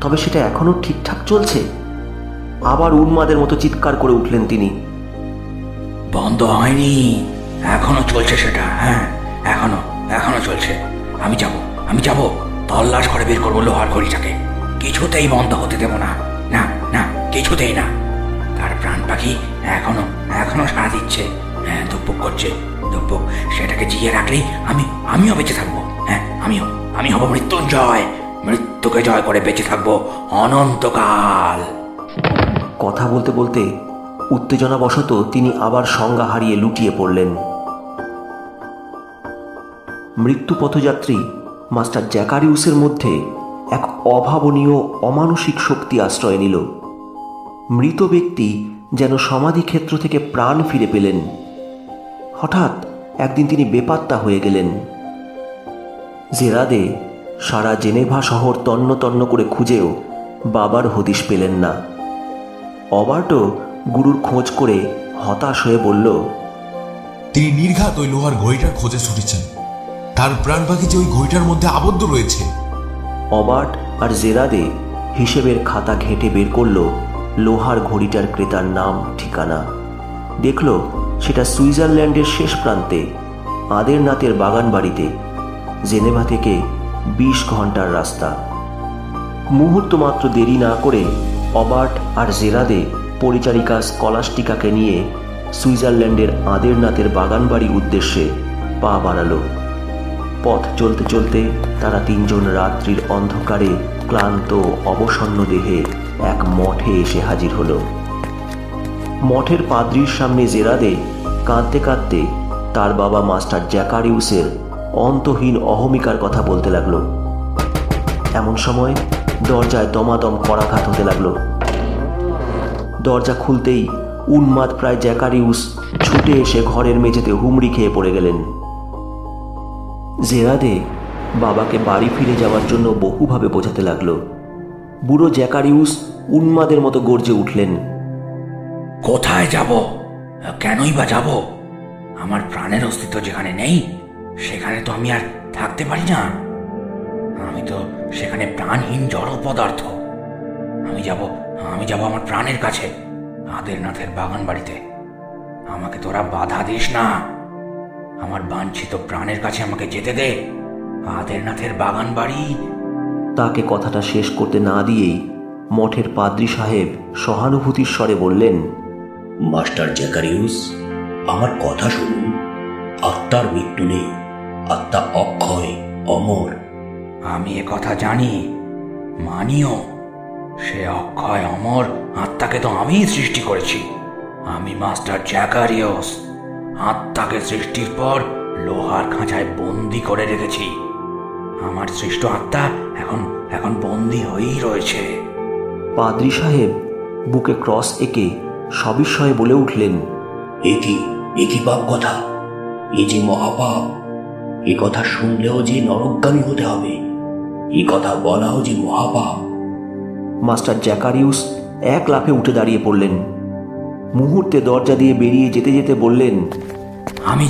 তবে সেটা এখনো ঠিকঠাক চলছে? আবার উন্মাদের মতো চিৎকার করে উঠলেন তিনি। বন্ধ হয়নি, এখনো চলছে সেটা। হ্যাঁ, এখনো এখনো চলছে। আমি যাব তল্লাশ করে বের করবো লোহার ঘড়িটাকে। কিছুতেই বন্ধ হতে দেব না, না না, কিছুতেই না। তার প্রাণ পাখি এখনো সাড়া দিচ্ছে। হ্যাঁ, ধুকপুক করছে, ধুকপুক। সেটাকে জিয়ে রাখলেই আমিও বেঁচে থাকবো। হ্যাঁ, আমি হব মৃত্যুঞ্জয়। মৃত্যুকে জয় করে বেঁচে থাকবো অনন্তকাল। কথা বলতে বলতে উত্তেজনাবশত তিনি আবার সংজ্ঞা হারিয়ে লুটিয়ে পড়লেন। মৃত্যু পথযাত্রী মাস্টার জ্যাকারিউসের মধ্যে এক অভাবনীয় অমানসিক শক্তি আশ্রয় নিল। মৃত ব্যক্তি যেন সমাধিক্ষেত্র থেকে প্রাণ ফিরে পেলেন। হঠাৎ একদিন তিনি বেপাত্তা হয়ে গেলেন। জেরাদে সারা জেনেভা শহর তন্ন তন্ন করে খুঁজেও বাবার হদিশ পেলেন না। অবার্টও গুরুর খোঁজ করে হতাশ হয়ে বলল, তিনি নির্ঘাত ওই লোহার ঘড়িটার খোঁজে ছুটেছেন। তার প্রাণ পাখি যে ওই ঘড়িটার মধ্যে আবদ্ধ রয়েছে। অবার্ট আর জেরাদে হিসেবের খাতা ঘেঁটে বের করল লোহার ঘড়িটার ক্রেতার নাম, ঠিকানা। দেখল সেটা সুইজারল্যান্ডের শেষ প্রান্তে আদেরনাথের বাগান বাড়িতে, জেনেভা থেকে 20 ঘন্টার রাস্তা। মুহূর্ত মাত্র দেরি না করে অবার্ট আর জেরাদে পরিচারিকা স্কলাস্টিকাকে নিয়ে সুইজারল্যান্ডের আদেরনাথের বাগান বাড়ির উদ্দেশ্যে পা বাড়ালো। পথ চলতে চলতে তারা তিনজন রাত্রির অন্ধকারে ক্লান্ত অবসন্ন দেহে এক মঠে এসে হাজির হলো। মঠের পাদ্রির সামনে জেরাদে কাঁদতে কাঁদতে তার বাবা মাস্টার জ্যাকারিউসের অন্তহীন অহমিকার কথা বলতে লাগলো। এমন সময় দরজায় দমাদম করাঘাত হতে লাগলো। দরজা খুলতেই উন্মাদ প্রায় জ্যাকারিউস ছুটে এসে ঘরের মেঝেতে হুমড়ি খেয়ে পড়ে গেলেন। জেরাদে বাবাকে বাড়ি ফিরে যাওয়ার জন্য বহুভাবে বোঝাতে লাগলো। বুড়ো জ্যাকারিউস উন্মাদের মতো গর্জে উঠলেন, কোথায় যাব? কেনই বা যাব? আমার প্রাণের অস্তিত্ব যেখানে নেই সেখানে তো আমি আর থাকতে পারি না। আমি তো সেখানে প্রাণহীন জড় পদার্থ। আমি যাব আমার প্রাণের কাছে, আদেরনাথের বাগান বাড়িতে। আমাকে তোরা বাধা দিস না। আমার বাঞ্ছিত প্রাণের কাছে আমাকে যেতে দে। আদেরনাথের বাগান বাড়ি। তাকে কথাটা শেষ করতে না দিয়েই মঠের পাদ্রী সাহেব সহানুভূতির স্বরে বললেন, মাস্টার জ্যাকারিউস, আমার কথা শুনুন। আত্মার মৃত্যু নেই, আত্মা অক্ষয়, অমর। আমি এ কথা জানি, মানিও। সে অক্ষয় অমর আত্মাকে তো আমিই সৃষ্টি করেছি। আমি মাস্টার জ্যাকারিউস আত্মাকে সৃষ্টির পর লোহার খাঁচায় বন্দি করে রেখেছি। আমার সৃষ্ট আত্মা এখন বন্দি হয়েই রয়েছে। পাদ্রী সাহেব বুকে ক্রস এঁকে সবিস্ময়ে বলে উঠলেন, একই পাপ কথা, এ যে মহাপাপ। এ কথা শুনলেও যে নরকগামী হতে হবে, এ কথা বলাও যে মহাপাপ। মাস্টার জ্যাকারিউস এক লাফে উঠে দাঁড়িয়ে পড়লেন। মুহূর্তে দরজা দিয়ে বেরিয়ে যেতে যেতে বললেন, আমি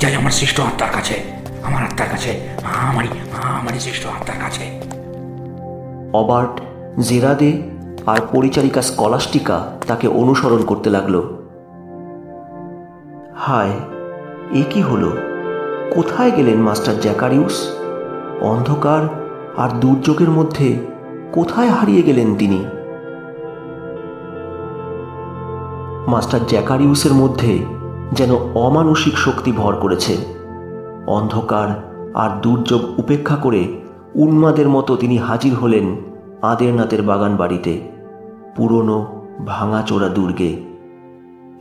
যাই আমার সৃষ্ট আত্মার কাছে, আমার আত্মার কাছে, আমারই সৃষ্ট আত্মার কাছে। অবার্ট, জেরাদে আর পরিচারিকা স্কলাস্টিকা তাকে অনুসরণ করতে লাগলো। হায়, এ কি হলো? কোথায় গেলেন মাস্টার জ্যাকারিউস? অন্ধকার আর দুর্যোগের মধ্যে কোথায় হারিয়ে গেলেন তিনি? মাস্টার জ্যাকারিউসের মধ্যে যেন অমানসিক শক্তি ভর করেছে। অন্ধকার আর দুর্যোগ উপেক্ষা করে উন্মাদের মতো তিনি হাজির হলেন আদেরনাথের বাগান বাড়িতে, পুরনো ভাঙাচোরা দুর্গে।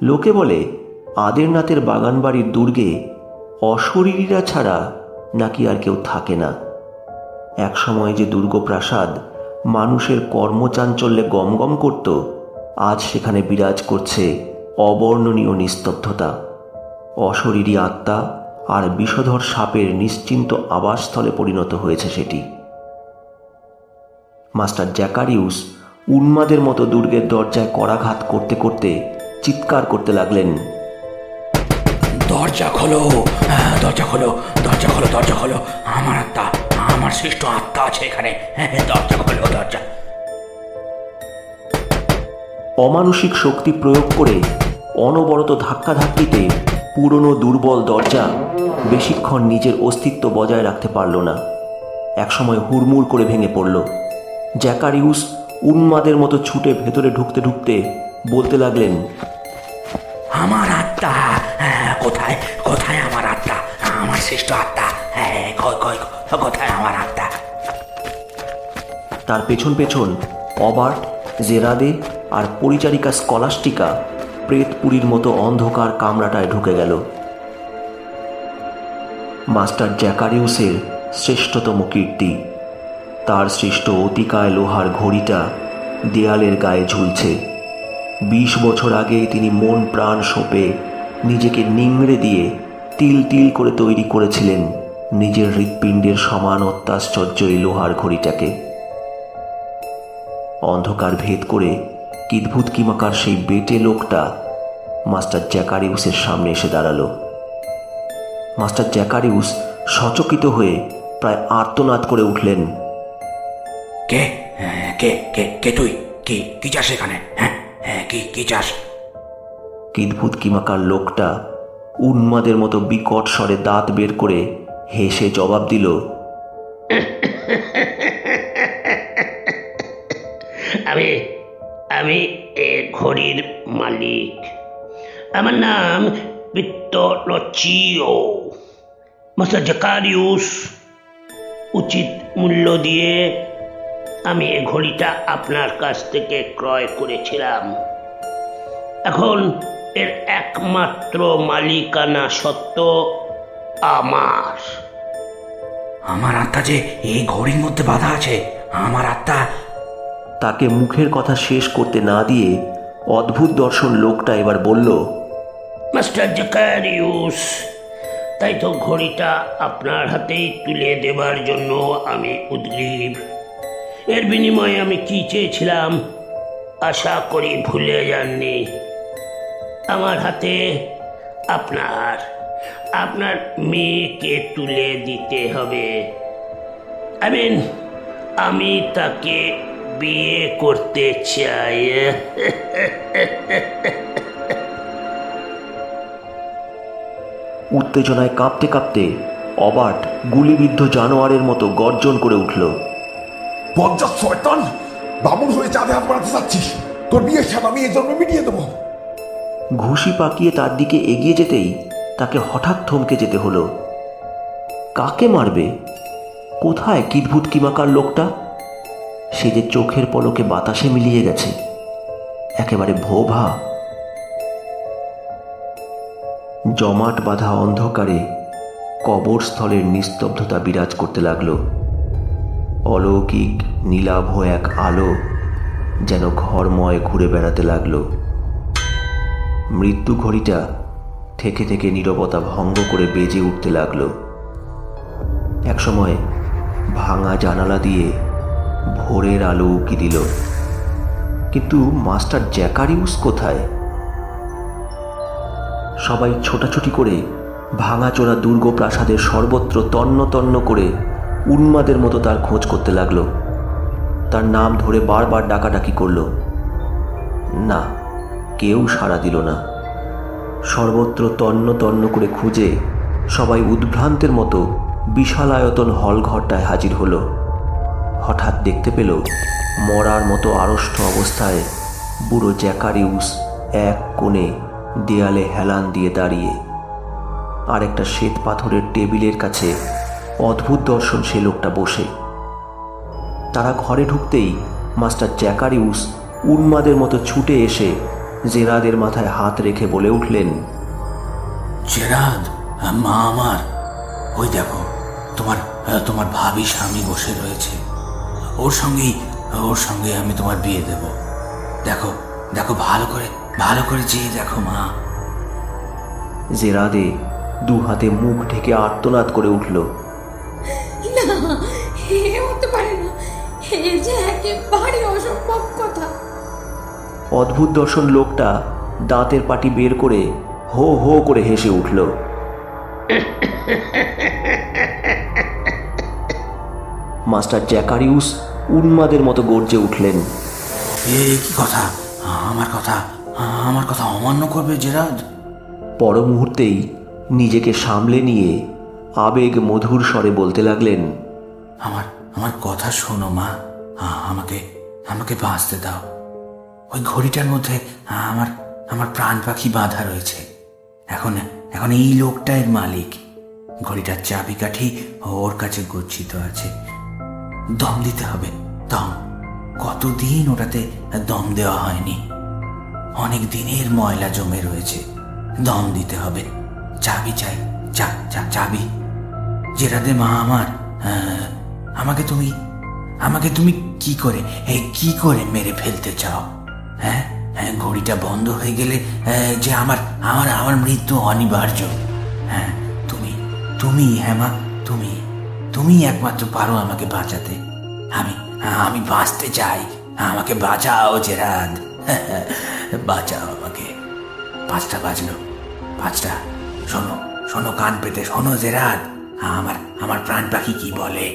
লোকে বলে আদেরনাথের বাগান বাড়ির দুর্গে অশরীরীরা ছাড়া নাকি আর কেউ থাকে না। একসময় যে দুর্গপ্রাসাদ মানুষের কর্মচাঞ্চল্যে গমগম করত, আজ সেখানে বিরাজ করছে অবর্ণনীয় নিস্তব্ধতা। অশরীরী আত্মা আর বিষধর সাপের নিশ্চিন্ত আবাসস্থলে পরিণত হয়েছে সেটি। মাস্টার জ্যাকারিউস উন্মাদের মতো দুর্গের দরজায় করাঘাত করতে করতে চিৎকার করতে লাগলেন, দরজা খোলো, দরজা খোলো, দরজা খোলো, দরজা খোলো, আমার আত্মা, আমার শ্রেষ্ঠ আত্মা আছে এখানে, দরজা খোলো, দরজা। অমানসিক শক্তি প্রয়োগ করে অনবরত ধাক্কাধাক্কিতে পুরনো দুর্বল দরজা বেশিক্ষণ নিজের অস্তিত্ব বজায় রাখতে পারল না। একসময় হুড়মুড় করে ভেঙে পড়ল। জ্যাকারিউস উন্মাদের মতো ছুটে ভেতরে ঢুকতে ঢুকতে বলতে লাগলেন, আমার আত্মা কোথায়, কোথায় আমার আত্মা, আমার শ্রেষ্ঠ আত্মা, কোথায় আমার আত্মা? তার পেছন পেছন অবার্ট, জেরাদে আর পরিচারিকা স্কলাস্টিকা প্রেতপুরীর মতো অন্ধকার কামরাটায় ঢুকে গেল। মাস্টার জ্যাকারিউসের শ্রেষ্ঠতম কীর্তি, তার সৃষ্ট অতিকায় লোহার ঘড়িটা দেয়ালের গায়ে ঝুলছে। 20 বছর আগে তিনি মন প্রাণ সঁপে নিজেকে নিংড়ে দিয়ে তিল তিল করে তৈরি করেছিলেন নিজের হৃৎপিণ্ডের সমান অত্যাশ্চর্য এই লোহার ঘড়িটাকে। অন্ধকার ভেদ করে কিদভূত কিমাকার সেই বেটে লোকটা মাস্টার জ্যাকারিউসের সামনে এসে দাঁড়ালো। মাস্টার জ্যাকারিউস সচকিত হয়ে প্রায় আর্তনাদ করে উঠলেন, কে কে কে কে তুই? কি কি চাস এখানে? কি চাস? কিদভূত কিমাকার লোকটা উন্মাদের মতো বিকট স্বরে দাঁত বের করে হেসে জবাব দিল, আমি এ ঘড়ির মালিক। আমার নাম পিত্তলচিও। মাস্টার জ্যাকারিউস, উচিত মূল্য দিয়ে আমি এ ঘড়িটা আপনার কাছ থেকে ক্রয় করেছিলাম। এখন এর একমাত্র মালিকানা সত্ত্ব আমার। আমার আত্মা যে এই ঘড়ির মধ্যে বাঁধা আছে, আমার আত্মা। তাকে মুখের কথা শেষ করতে না দিয়ে অদ্ভুত দর্শন লোকটা এবার বলল, মাস্টার জ্যাকারিউস, তাই তো ঘড়িটা আপনার হাতেই তুলে দেবার জন্য আমি উদ্গ্রীব। এর বিনিময়ে আমি কি চেয়েছিলাম আশা করি ভুলে যাননি। আমার হাতে আপনার মেয়েকে তুলে দিতে হবে। আমি তাকে বিয়ে করতে চাই। উত্তেজনায় কাঁপতে কাঁপতে অবার্ট গুলিবিদ্ধ জানোয়ারের মতো গর্জন করে উঠল, বজ্জাত শয়তান, বামুন হয়ে চাঁদে হাত বাড়াতে চাচ্ছিস? তোর বিয়ের সাথে আমি এই জন্মে মিটিয়ে দেবো। ঘুষি পাকিয়ে তার দিকে এগিয়ে যেতেই তাকে হঠাৎ থমকে যেতে হলো। কাকে মারবে? কোথায় কিদভূত কিমাকার লোকটা? সে যে চোখের পলকে বাতাসে মিলিয়ে গেছে, একেবারে ভোভা। জমাট বাঁধা অন্ধকারে কবরস্থলের নিস্তব্ধতা বিরাজ করতে লাগল। অলৌকিক নীলাভ এক আলো যেন ঘরময় ঘুরে বেড়াতে লাগলো। মৃত্যু ঘড়িটা থেকে থেকে নীরবতা ভঙ্গ করে বেজে উঠতে লাগলো। একসময় ভাঙা জানালা দিয়ে ভোরের আলো উকি দিল, কিন্তু মাস্টার জ্যাকারিউস কোথায়? সবাই ছোটাছুটি করে ভাঙাচোরা দুর্গ প্রাসাদের সর্বত্র তন্ন তন্ন করে উন্মাদের মতো তার খোঁজ করতে লাগলো। তার নাম ধরে বারবার ডাকাডাকি করল, না, কেউ সাড়া দিল না। সর্বত্র তন্ন তন্ন করে খুঁজে সবাই উদ্ভ্রান্তের মতো বিশালায়তন হলঘরটায় হাজির হলো। হঠাৎ দেখতে পেল মরার মতো আড়ষ্ট অবস্থায় বুড়ো জ্যাকারিউস এক কোণে দেয়ালে হেলান দিয়ে দাঁড়িয়ে। আর একটা শ্বেত পাথরের টেবিলের কাছে অদ্ভুত দর্শন সে লোকটা বসে। তারা ঘরে ঢুকতেই মাস্টার জ্যাকারিউস উন্মাদের মতো ছুটে এসে জেরাদের মাথায় হাত রেখে বলে উঠলেন, জেরাদ, মা আমার, ওই দেখো তোমার ভাবি স্বামী বসে রয়েছে। ওর সঙ্গে আমি তোমার বিয়ে দেব। দেখো দেখো, ভালো করে চেয়ে দেখো মা। জেরাদে দু হাতে মুখ ঢেকে আর্তনাদ করে উঠল, না, হে হতে পারে না, এ যে একেবারে অসম্ভব কথা। অদ্ভুত দর্শন লোকটা দাঁতের পাটি বের করে হো হো করে হেসে উঠল। মাস্টার জ্যাকারিউস উন্মাদের মতো গর্জে উঠলেন, এ কি কথা? আমার কথা অমান্য করবে জেরাদ? পর মুহূর্তেই নিজেকে সামলে নিয়ে আবেগ মধুর স্বরে বলতে লাগলেন, আমার কথা শোনো মা, আমাকে বাঁচতে দাও। ওই ঘড়িটার মধ্যে আমার প্রাণ পাখি বাঁধা রয়েছে। এখন এই লোকটা এর মালিক। ঘড়িটার চাবিকাঠি ওর কাছে গচ্ছিত আছে। দম দিতে হবে, দম। কতদিন ওটাতে দম দেওয়া হয়নি, অনেক দিনের ময়লা জমে রয়েছে। দম দিতে হবে। চাবি চাই, চাবি। জেরাদে মা আমার, আমাকে তুমি কি করে মেরে ফেলতে চাও? হ্যাঁ, ঘড়িটা বন্ধ হয়ে গেলে যে আমার মৃত্যু অনিবার্য। হ্যাঁ, তুমি হ্যাঁ মা, তুমি একমাত্র পারো আমাকে বাঁচাতে। আমি বাঁচতে চাই। আমাকে বাঁচাও জেরাদ, বাঁচাও আমাকে। 5টা বাজলো, 5টা। শোনো কান পেতে শোনো জেরাদ, আমার প্রাণ পাখি কি বলে।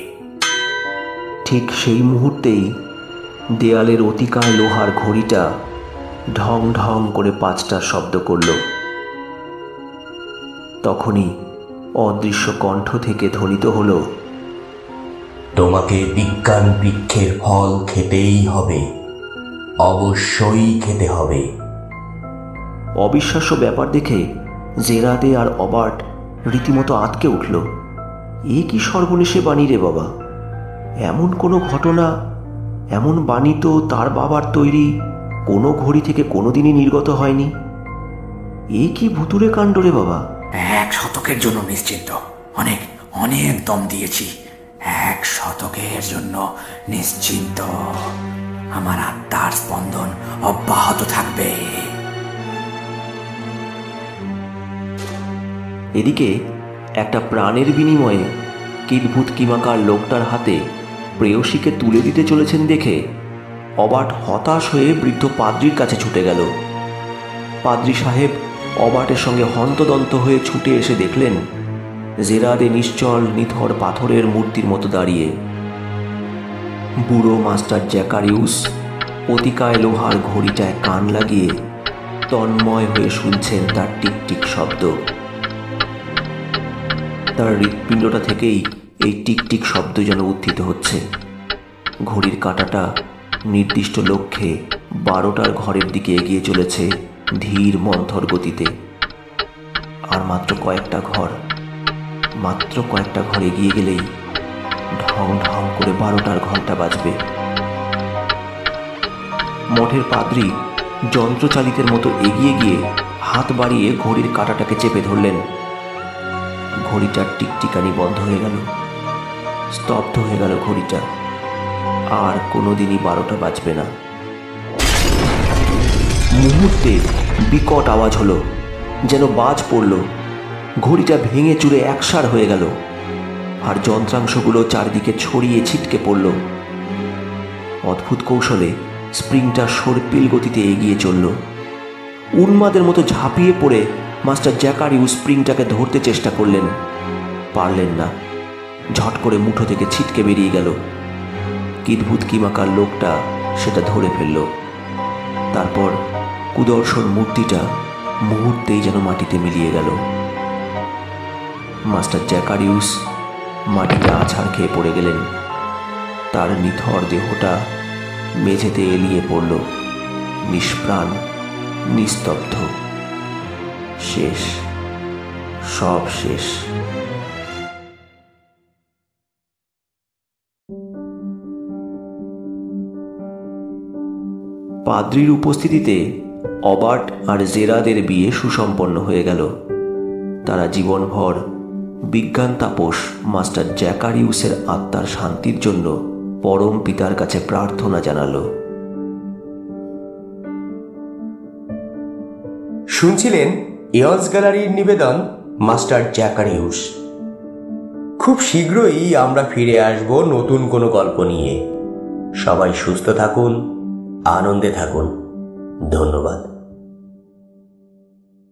ঠিক সেই মুহূর্তেই দেয়ালের অতিকায় লোহার ঘড়িটা ঢং ঢং করে 5টার শব্দ করল। তখনই অদৃশ্য কণ্ঠ থেকে ধ্বনিত হলো, তোমাকে বিজ্ঞান বৃক্ষের ফল খেতেই হবে, অবশ্যই খেতে হবে। অবিশ্বাস্য ব্যাপার দেখে জেরাদে আর অবার্ট রীতিমতো আঁতকে উঠল। এ কি সর্বনেশে বাণী রে বাবা! এমন কোনো ঘটনা, এমন বাণী তো তার বাবার তৈরি কোনো ঘড়ি থেকে কোনোদিনই নির্গত হয়নি। এ কি ভুতুরে কাণ্ড রে বাবা! 1 শতকের জন্য নিশ্চিন্ত। অনেক দম দিয়েছি। 1 শতকের জন্য নিশ্চিন্ত। আমার আত্মার স্পন্দন অব্যাহত থাকবে। এদিকে একটা প্রাণের বিনিময়ে কিদভূত কিমাকার লোকটার হাতে প্রেয়সীকে তুলে দিতে চলেছেন দেখে অবার্ট হতাশ হয়ে বৃদ্ধ পাদ্রির কাছে ছুটে গেল। পাদ্রি সাহেব অবার্টের সঙ্গে হন্তদন্ত হয়ে ছুটে এসে দেখলেন জেরাদে নিশ্চল নিথর পাথরের মূর্তির মতো দাঁড়িয়ে। বুড়ো মাস্টার জ্যাকারিউস অতিকায় লোহার ঘড়িটায় কান লাগিয়ে তন্ময় হয়ে শুনছেন তার টিকটিক শব্দ। তার হৃৎপিণ্ডটা থেকেই এই টিকটিক শব্দ যেন উত্থিত হচ্ছে। ঘড়ির কাঁটাটা নির্দিষ্ট লক্ষ্যে 12টার ঘরের দিকে এগিয়ে চলেছে ধীর মন্থর গতিতে। আর মাত্র কয়েকটা ঘর এগিয়ে গেলেই ঢং ঢং করে 12টার ঘন্টা বাজবে। মঠের পাদ্রী যন্ত্রচালিতের মতো এগিয়ে গিয়ে হাত বাড়িয়ে ঘড়ির কাঁটাটাকে চেপে ধরলেন। ঘড়িটার টিকটিকানি বন্ধ হয়ে গেল। স্তব্ধ হয়ে গেল ঘড়িটা। আর কোনোদিনই 12টা বাজবে না। মুহূর্তে বিকট আওয়াজ হলো, যেন বাজ পড়ল। ঘড়িটা ভেঙে চুরে একসার হয়ে গেল, আর যন্ত্রাংশগুলো চারদিকে ছড়িয়ে ছিটকে পড়ল। অদ্ভুত কৌশলে স্প্রিংটা সর্পিল গতিতে এগিয়ে চলল। উন্মাদের মতো ঝাঁপিয়ে পড়ে মাস্টার জ্যাকারিউস স্প্রিংটাকে ধরতে চেষ্টা করলেন, পারলেন না। ঝট করে মুঠো থেকে ছিটকে বেরিয়ে গেল। কিদভূত কিমাকার লোকটা সেটা ধরে ফেলল। তারপর কুদর্শন মূর্তিটা মুহূর্তেই যেন মাটিতে মিলিয়ে গেল। মাস্টার জ্যাকারিউস মাটিতে আছাড় খেয়ে পড়ে গেলেন। তার নিথর দেহটা মেঝেতে এলিয়ে পড়ল, নিষ্প্রাণ, নিস্তব্ধ। শেষ, সব শেষ। পাদ্রির উপস্থিতিতে অবার্ট আর জেরাদের বিয়ে সুসম্পন্ন হয়ে গেল। তারা জীবনভর বিজ্ঞান তাপস মাস্টার জ্যাকারিউসের আত্মার শান্তির জন্য পরম পিতার কাছে প্রার্থনা জানালো। শুনছিলেন ইয়ন্স গ্যালারির নিবেদন মাস্টার জ্যাকারিউস। খুব শীঘ্রই আমরা ফিরে আসব নতুন কোনো গল্প নিয়ে। সবাই সুস্থ থাকুন, আনন্দে থাকুন। ধন্যবাদ।